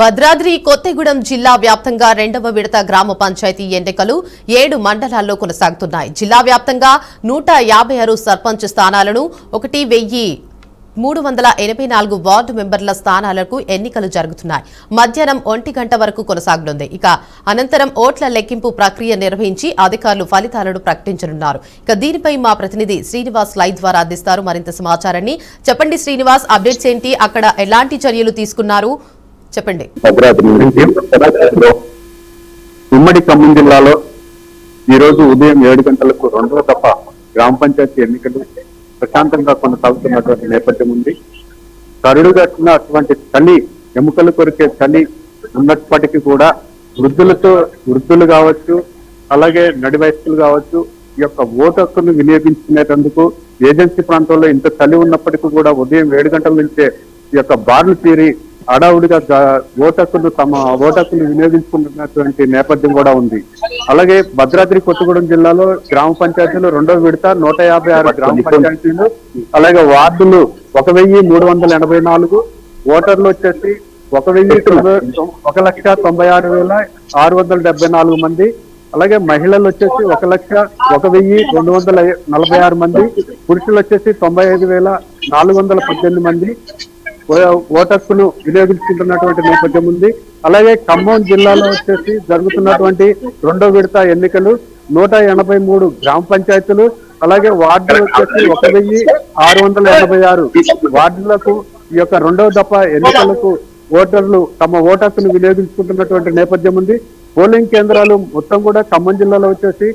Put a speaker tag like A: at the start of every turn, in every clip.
A: భద్రాద్రి కొత్తగూడెం జిల్లా వ్యాప్తంగా రెండవ విడత గ్రామ పంచాయతీ ఎన్నికలు 7 మండలాల్లో కొనసాగుతున్నాయి. జిల్లా వ్యాప్తంగా 156 సర్పంచ్ స్థానాలను 1384 వార్డు మెంబర్ల స్థానాలకు ఎన్నికలు జరుగుతున్నాయి. మధ్యాహ్నం 1 గంట వరకు కొనసాగనుంది. ఇక అనంతరం ఓట్ల లెక్కింపు ప్రక్రియ నిర్వహించి అధికారులు ఫలితాలను ప్రకటించనున్నారు. ఇక దీనిపై మా ప్రతినిధి శ్రీనివాస్ లైవ్ ద్వారా అందిస్తారు మరింత సమాచారాన్ని. చెప్పండి శ్రీనివాస్, అప్డేట్స్ ఏంటి? అక్కడ ఎలాంటి చర్యలు తీసుకున్నారు చెప్పండి.
B: ఉమ్మడి ఖమ్మం జిల్లాలో ఈ రోజు ఉదయం 7 గంటలకు రెండవ దఫా గ్రామ పంచాయతీ ఎన్నికలు ప్రశాంతంగా కొనసాగుతున్నటువంటి నేపథ్యం ఉంది. కరుడుగట్టిన అటువంటి చలి, ఎముకలు కొరికే చలి ఉన్నప్పటికీ కూడా వృద్ధులు కావచ్చు, అలాగే నడి వయస్కులు కావచ్చు, ఈ యొక్క ఓటు హక్కును వినియోగించుకునేటందుకు ఏజెన్సీ ప్రాంతంలో ఇంత చలి ఉన్నప్పటికీ కూడా ఉదయం 7 గంటల నుంచే ఈ యొక్క బార్లు తీరి హడావుడిగా తమ ఓటక్కును వినియోగించుకుంటున్నటువంటి నేపథ్యం కూడా ఉంది. అలాగే భద్రాద్రి కొత్తగూడెం జిల్లాలో గ్రామ పంచాయతీలు రెండో విడత 156 గ్రామ పంచాయతీలు, అలాగే వార్డులు 1384, ఓటర్లు వచ్చేసి 1,96,674 మంది, అలాగే మహిళలు వచ్చేసి 1,01,246 మంది, పురుషులు వచ్చేసి 95,418 మంది ఓటర్లు వినియోగించుకుంటున్నటువంటి నేపథ్యం ఉంది. అలాగే ఖమ్మం జిల్లాలో వచ్చేసి జరుగుతున్నటువంటి రెండో విడత ఎన్నికలు 183 గ్రామ పంచాయతీలు, అలాగే వార్డులు వచ్చేసి 1,686 వార్డులకు ఈ యొక్క రెండవ దఫా ఎన్నికలకు ఓటర్లు తమ ఓటర్ను వినియోగించుకుంటున్నటువంటి నేపథ్యం ఉంది. పోలింగ్ కేంద్రాలు మొత్తం కూడా ఖమ్మం జిల్లాలో వచ్చేసి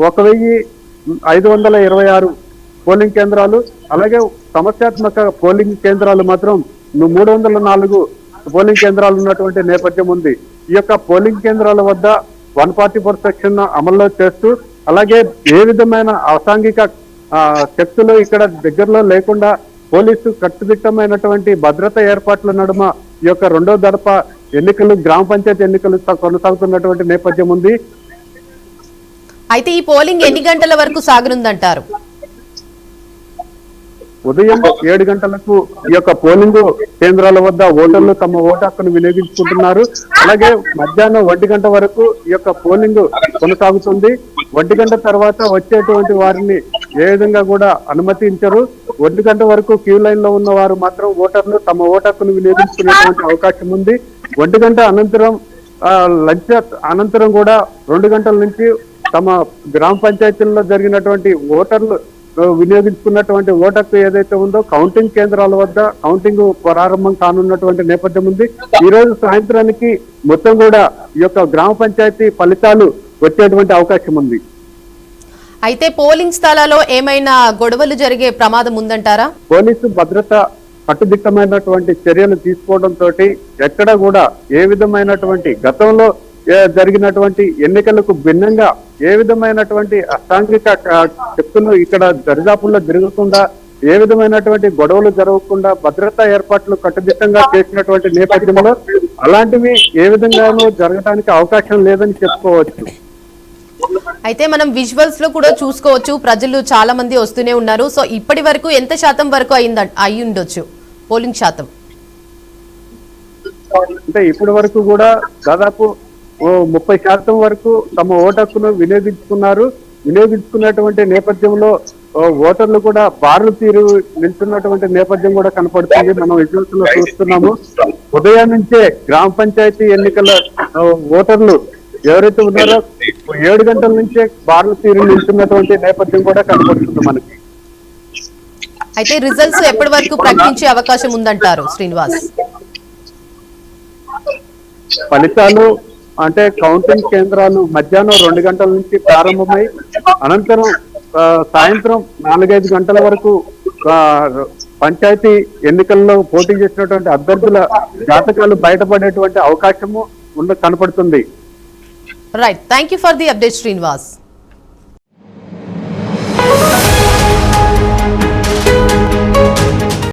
B: 1,526 పోలింగ్ కేంద్రాలు, అలాగే సమస్యాత్మక పోలింగ్ కేంద్రాలు మాత్రం 304 పోలింగ్ కేంద్రాలు ఉన్నటువంటి నేపథ్యం ఉంది. ఈ యొక్క పోలింగ్ కేంద్రాల వద్ద 144 సెక్షన్ అమల్లో చేస్తూ, అలాగే ఏ విధమైన అసాంఘిక శక్తులు ఇక్కడ దగ్గరలో లేకుండా పోలీసు కట్టుదిట్టమైనటువంటి భద్రతా ఏర్పాట్ల నడుమ ఈ యొక్క రెండో దఫా ఎన్నికలు, గ్రామ పంచాయతీ ఎన్నికలు కొనసాగుతున్నటువంటి నేపథ్యం ఉంది.
A: అయితే ఈ పోలింగ్ ఎన్ని గంటల వరకు సాగనుందంటారు?
B: ఉదయం 7 గంటలకు ఈ యొక్క పోలింగ్ కేంద్రాల వద్ద ఓటర్లు తమ ఓటు హక్కును వినియోగించుకుంటున్నారు. అలాగే మధ్యాహ్నం 1 గంట వరకు ఈ యొక్క పోలింగ్ కొనసాగుతుంది. 1 గంట తర్వాత వచ్చేటువంటి వారిని ఏ విధంగా కూడా అనుమతించరు. 1 గంట వరకు క్యూ లైన్ లో ఉన్న వారు మాత్రం ఓటర్లు తమ ఓటు హక్కును వినియోగించుకునేటువంటి అవకాశం ఉంది. 1 గంట అనంతరం లంచ్ అనంతరం కూడా 2 గంటల నుంచి తమ గ్రామ పంచాయతీల్లో జరిగినటువంటి ఓటర్లు వినియోగించుకున్నటువంటి ఓటర్కు ఏదైతే ఉందో కౌంటింగ్ కేంద్రాల వద్ద కౌంటింగ్ ప్రారంభం కానున్నటువంటి నేపథ్యం ఉంది. ఈ రోజు సాయంత్రానికి మొత్తం కూడా ఈ యొక్క గ్రామ పంచాయతీ ఫలితాలు వచ్చేటువంటి అవకాశం ఉంది.
A: అయితే పోలింగ్ స్థలాల్లో ఏమైనా గొడవలు జరిగే ప్రమాదం ఉందంటారా?
B: పోలీసు భద్రత కట్టుదిట్టమైనటువంటి చర్యలు తీసుకోవడంతో ఎక్కడ కూడా ఏ విధమైనటువంటి గతంలో జరిగినటువంటి ఎన్నికలకు భిన్నంగా ఏ విధమైనటువంటి అసాంఘిక శక్తులు ఇక్కడ దరిదాపుల్లో జరగకుండా, ఏ విధమైనటువంటి గొడవలు జరగకుండా భద్రతా ఏర్పాట్లు కట్టుదిట్టంగా చేసినటువంటి నేపథ్యంలో అలాంటివి ఏ విధంగానూ జరగడానికి అవకాశం లేదని చెప్పుకోవచ్చు.
A: అయితే మనం విజువల్స్ లో కూడా చూసుకోవచ్చు, ప్రజలు చాలా మంది వస్తూనే ఉన్నారు. సో ఇప్పటి వరకు ఎంత శాతం వరకు అయి ఉండొచ్చు పోలింగ్ శాతం?
B: అంటే ఇప్పటి వరకు కూడా దాదాపు 30% వరకు తమ ఓటు హక్కును వినియోగించుకున్నటువంటి నేపథ్యంలో ఓటర్లు కూడా బార్లు తీరు నిల్చున్నటువంటి నేపథ్యం కూడా కనపడుతుంది. మనం విజువల్స్ లో చూస్తున్నాము. ఉదయం నుంచే గ్రామ పంచాయతీ ఎన్నికల ఓటర్లు ఎవరైతే ఉన్నారో 7 గంటల నుంచే బార్లు తీరు నిల్చున్నటువంటి నేపథ్యం కూడా కనపడుతుంది మనకి.
A: అయితే రిజల్ట్స్ ఎప్పటి వరకు ప్రకటించే అవకాశం ఉందంటారు శ్రీనివాస్?
B: ఫలితాలు అంటే కౌంటింగ్ కేంద్రాలు మధ్యాహ్నం 2 గంటల నుంచి ప్రారంభమై అనంతరం సాయంత్రం 4-5 గంటల వరకు పంచాయతీ ఎన్నికల్లో పోటీ చేసినటువంటి అభ్యర్థుల జాతకాలు బయటపడేటువంటి అవకాశము కనపడుతుంది.
A: Right, thank you for the update Srinivas.